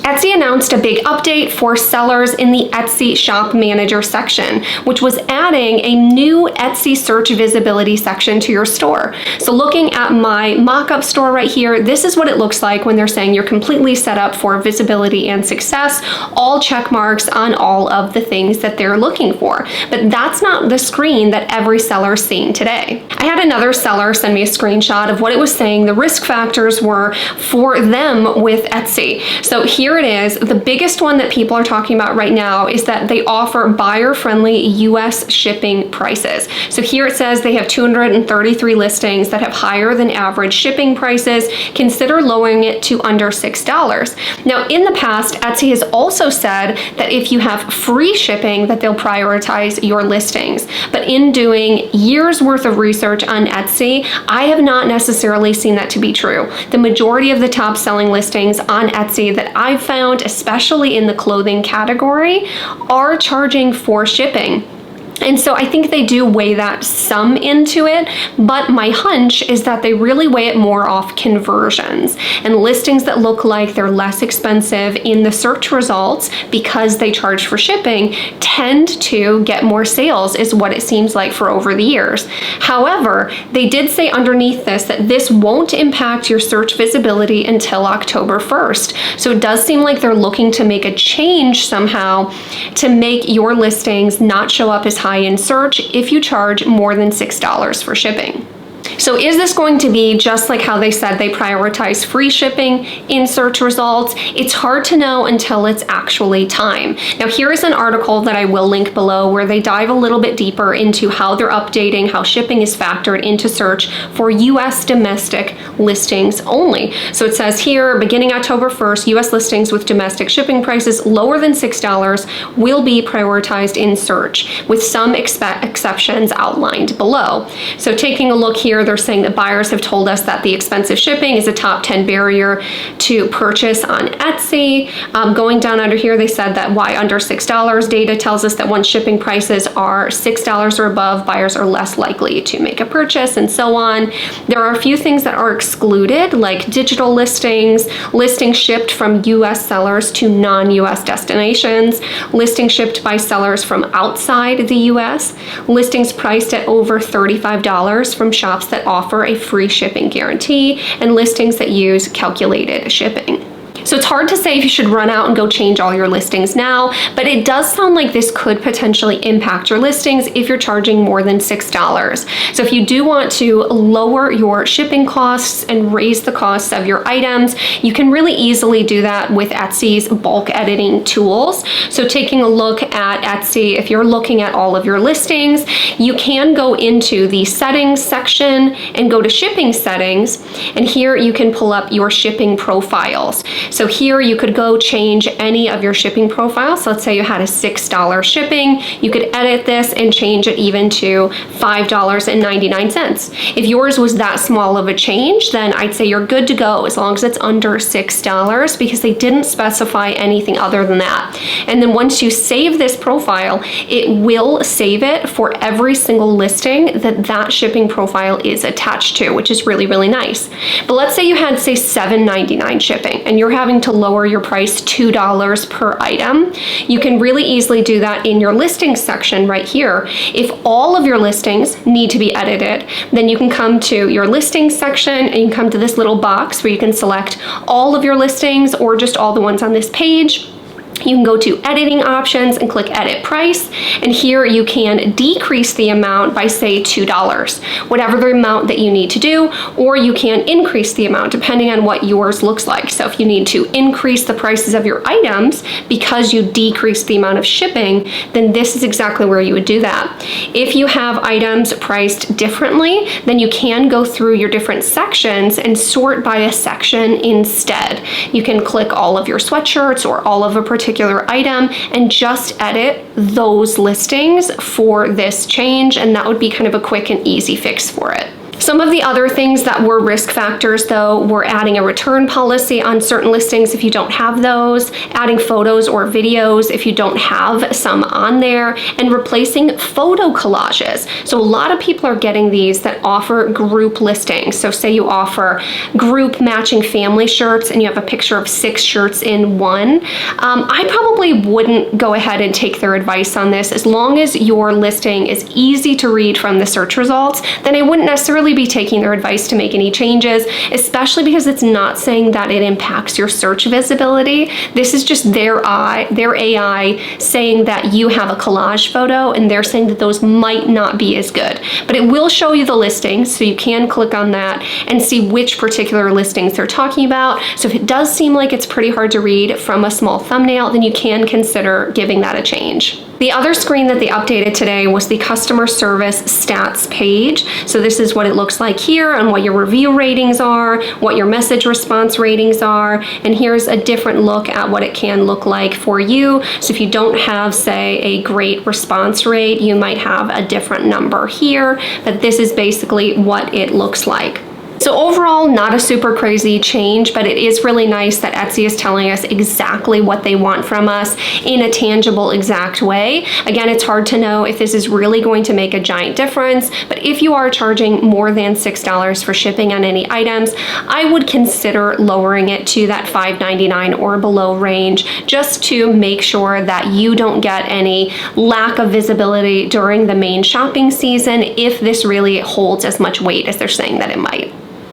Etsy announced a big update for sellers in the Etsy Shop Manager section, which was adding a new Etsy search visibility section to your store. So looking at my mock-up store right here, this is what it looks like when they're saying you're completely set up for visibility and success, all check marks on all of the things that they're looking for. But that's not the screen that every seller is seeing today. I had another seller send me a screenshot of what it was saying the risk factors were for them with Etsy. So here it is. The biggest one that people are talking about right now is that they offer buyer-friendly US shipping prices. So here it says they have 233 listings that have higher than average shipping prices. Consider lowering it to under $6. Now, in the past, Etsy has also said that if you have free shipping, that they'll prioritize your listings. But in doing years worth of research on Etsy, I have not necessarily seen that to be true. The majority of the top selling listings on Etsy that I've found, especially in the clothing category, are charging for shipping. And so I think they do weigh that some into it, but my hunch is that they really weigh it more off conversions and listings that look like they're less expensive in the search results because they charge for shipping tend to get more sales, is what it seems like for over the years. However, they did say underneath this that this won't impact your search visibility until October 1st. So it does seem like they're looking to make a change somehow to make your listings not show up as high in search if you charge more than $6 for shipping. So is this going to be just like how they said they prioritize free shipping in search results? It's hard to know until it's actually time. Now here is an article that I will link below where they dive a little bit deeper into how they're updating how shipping is factored into search for US domestic listings only. So it says here, beginning October 1st, US listings with domestic shipping prices lower than $6 will be prioritized in search, with some exceptions outlined below. So taking a look here, they're saying that buyers have told us that the expensive shipping is a top 10 barrier to purchase on Etsy. Going down under here, they said that why under $6? Data tells us that once shipping prices are $6 or above, buyers are less likely to make a purchase, and so on. There are a few things that are excluded, like digital listings, listings shipped from US sellers to non-US destinations, listings shipped by sellers from outside the US, listings priced at over $35 from shops that offer a free shipping guarantee, and listings that use calculated shipping. So it's hard to say if you should run out and go change all your listings now, but it does sound like this could potentially impact your listings if you're charging more than $6. So if you do want to lower your shipping costs and raise the costs of your items, you can really easily do that with Etsy's bulk editing tools. So taking a look at Etsy, if you're looking at all of your listings, you can go into the settings section and go to shipping settings, and here you can pull up your shipping profiles. So here you could go change any of your shipping profiles. So let's say you had a $6 shipping, you could edit this and change it even to $5.99. If yours was that small of a change, then I'd say you're good to go as long as it's under $6, because they didn't specify anything other than that. And then once you save this profile, it will save it for every single listing that shipping profile is attached to, which is really, really nice. But let's say you had, say, $7.99 shipping and you're having to lower your price $2 per item. You can really easily do that in your listings section right here. If all of your listings need to be edited, then you can come to your listings section and you can come to this little box where you can select all of your listings or just all the ones on this page. You can go to editing options and click edit price, and here you can decrease the amount by, say, $2, whatever the amount that you need to do, or you can increase the amount depending on what yours looks like. So if you need to increase the prices of your items because you decrease the amount of shipping, then this is exactly where you would do that. If you have items priced differently, then you can go through your different sections and sort by a section instead. You can click all of your sweatshirts or all of a particular item and just edit those listings for this change, and that would be kind of a quick and easy fix for it. Some of the other things that were risk factors, though, were adding a return policy on certain listings if you don't have those, adding photos or videos if you don't have some on there, and replacing photo collages. So a lot of people are getting these that offer group listings. So say you offer group matching family shirts and you have a picture of 6 shirts in one. I probably wouldn't go ahead and take their advice on this. As long as your listing is easy to read from the search results, then I wouldn't necessarily be taking their advice to make any changes, especially because it's not saying that it impacts your search visibility. This is just their AI saying that you have a collage photo, and they're saying that those might not be as good. But it will show you the listings, so you can click on that and see which particular listings they're talking about. So if it does seem like it's pretty hard to read from a small thumbnail, then you can consider giving that a change. The other screen that they updated today was the customer service stats page. So this is what it looks like here, and what your review ratings are, what your message response ratings are, and here's a different look at what it can look like for you. So if you don't have, say, a great response rate, you might have a different number here, but this is basically what it looks like. So overall, not a super crazy change, but it is really nice that Etsy is telling us exactly what they want from us in a tangible, exact way. Again, it's hard to know if this is really going to make a giant difference, but if you are charging more than $6 for shipping on any items, I would consider lowering it to that $5.99 or below range, just to make sure that you don't get any lack of visibility during the main shopping season if this really holds as much weight as they're saying that it might.